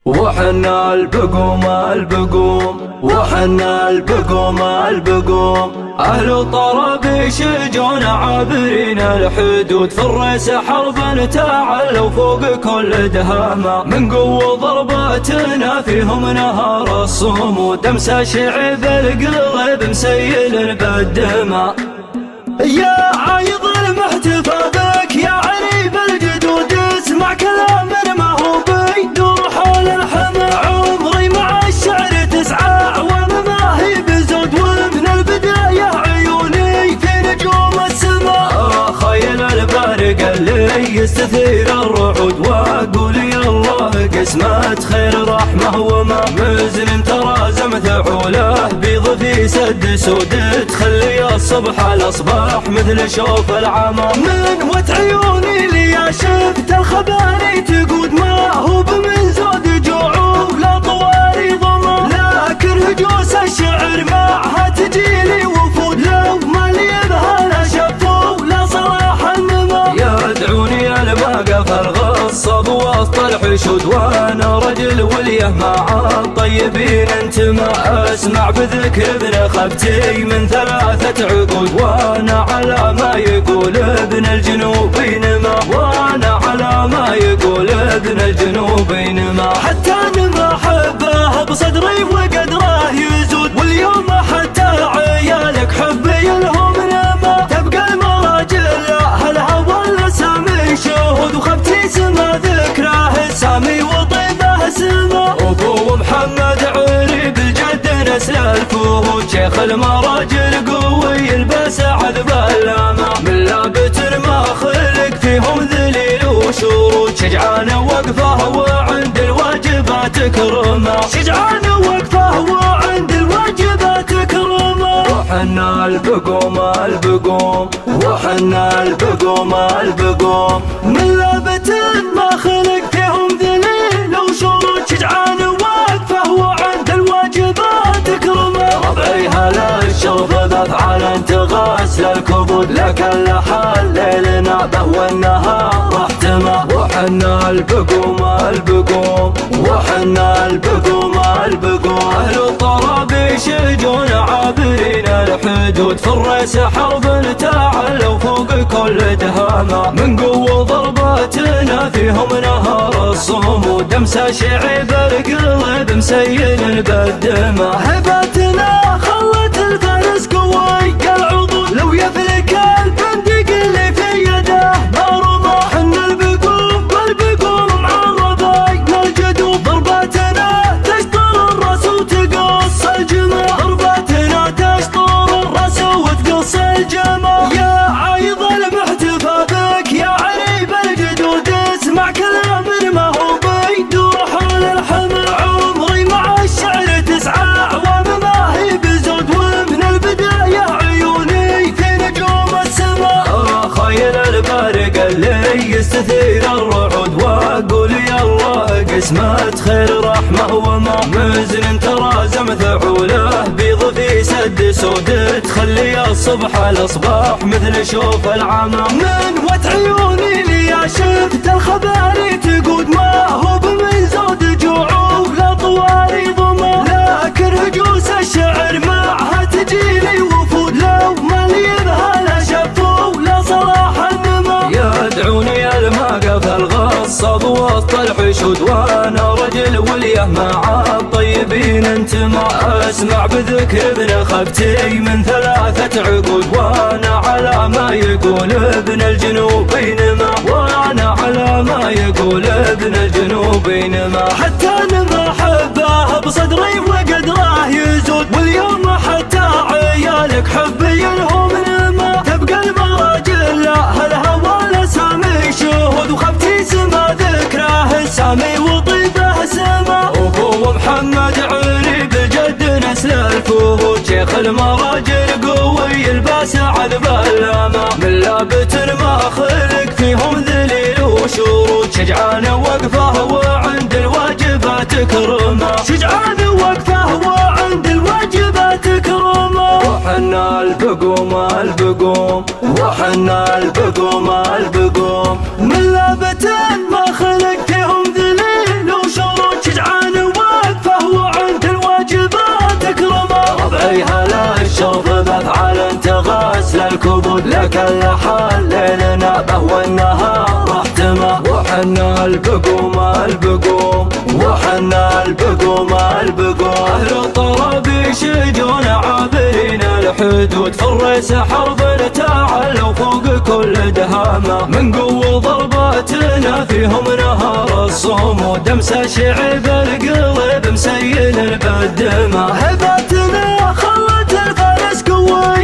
وحنا البقوم وحنا البقوم أهل طرب يشجون عابرين الحدود في الريس حربا تعلوا فوق كل دهامة من قوة ضرباتنا فيهم نهار الصمود أمسى شعب القلب مسيل بالدماء يا عايض المحتفى بك يا عريب الجدود اسمع كلام ما هو بيدور حول الحمى عمري مع الشعر 9 أعوام ما هي بزود ومن البداية عيوني في نجوم السماء خيل البارق اللي يستثير الرعود واقول يا الله قسمة خير رحمة وما مزن ترازم ثعوله بيض في سد سود تخلي الصبح الأصباح مثل شوف العمى من وت عيوني لي شفت الخباري تقود ما هو بمن زود جوع ولا طواري ضمى لكن هجوس الشعر معها تجيلي وفود لو ما لي بها لا شفو لا صلاح النما يدعوني الماقف الغصب وسط الحشود وانا رجل وليه مع الطيبين انتمى اسمع بذكر ابن خبتي من 3 عقود وانا على ما يقول ابن الجنوبين ما وانا على ما يقول ابن الجنوبين ما حتى انا ما احبه بصدري وقدره يزود واليوم حتى عيالك حبي لهم نما تبقى المراجل هالهوى الاسامي شهود وخبتي سما ذكره السامي وطيبه سما ابو محمد عريب الجد نسل الفهود شيخ المراجل قوي يلبس عذب اللامة من لابت ما خلق فيهم ذليل وشرود شجعان وقفه وعند الواجبات كرمه شجعان وقفه وعند الواجبات كرمه وحنا البقوم وحنا البقوم من لابت ما خلق فيهم ذليل وشرود شجعان وقفه وعند الواجبات كرمه ربعي هلا الشرف بافعال تغسل الكبود لكن لحال ليلنا به والنهار احتمى وحنا البقوم وحنا البقوم اهل الطرب يشجون عابرين الحدود في الريس حرب تعلوا فوق كل دهامة من قوة ضرباتنا فيهم نهار الصمود امسى شعب القلب مسيل بالدماء هبتنا خلت الفارس قوي كالعضود لو يفلك البندق اللي في يده مرمى حنا البقوم معرضي للجدود ضرباتنا تشطر الراس وتقص الجمى ضرباتنا تشطر الراس وتقص الجمى يا عايض المحتفى بك يا عريب الجدود اسمع كلام ما هو بيدور حول الحمى عمري مع الشعر 9 أعوام ما هي بزود ومن البداية عيوني في نجوم السماء خيل البارق اللي يستثير الرعود واقول يا الله قسمة خير رحمة وما مزن ترازم ثعوله بيض في سد سود تخلي الصبح الأصباح مثل شوف العمى من وت عيوني لي شفت الخباري تقود ما هو بمن زود جوع ولا طواري ضمى لكن هجوس الشعر معها تجيلي وفود لو ما لي بها لا شفو لا صلاح النما يدعوني الماقف الغصب وسط الحشود وانا رجل وليه مع الطيبين انتمى اسمع بذكر ابن خبتي من 3 عقود وانا على ما يقول ابن الجنوبين ما وانا على ما يقول ابن الجنوبين ما حتى انا ما احبه بصدري وقدره يزود واليوم حتى عيالك حبي لهم نما تبقى المراجل هالهوى الاسامي شهود وخبتي سما ذكره السامي وطيبه سما ابو محمد عريب الجد نسل الفهود شيخ المراجل قوي يلبس عذب اللامة من لابت ما خلق فيهم ذليل وشرود شجعان وقفه وعند الواجبات كرمه شجعان وقفه وعند الواجبات كرمه وحنا البقوم وحنا البقوم من لابت ما خلق فيهم ذليل وشرود شجعان الكبد، لكن لحال ليلنا به والنهار احتمى. وحنا البقوم البقوم، وحنا البقوم البقوم، أهل الطرابيش جون عابرين الحدود، في الريس حرب تعلوا فوق كل دهامة، من قوة ضرباتنا فيهم نهار الصمود، دمس الشعب القلب مسيل بالدماء، هبتنا خلت الفارس قوي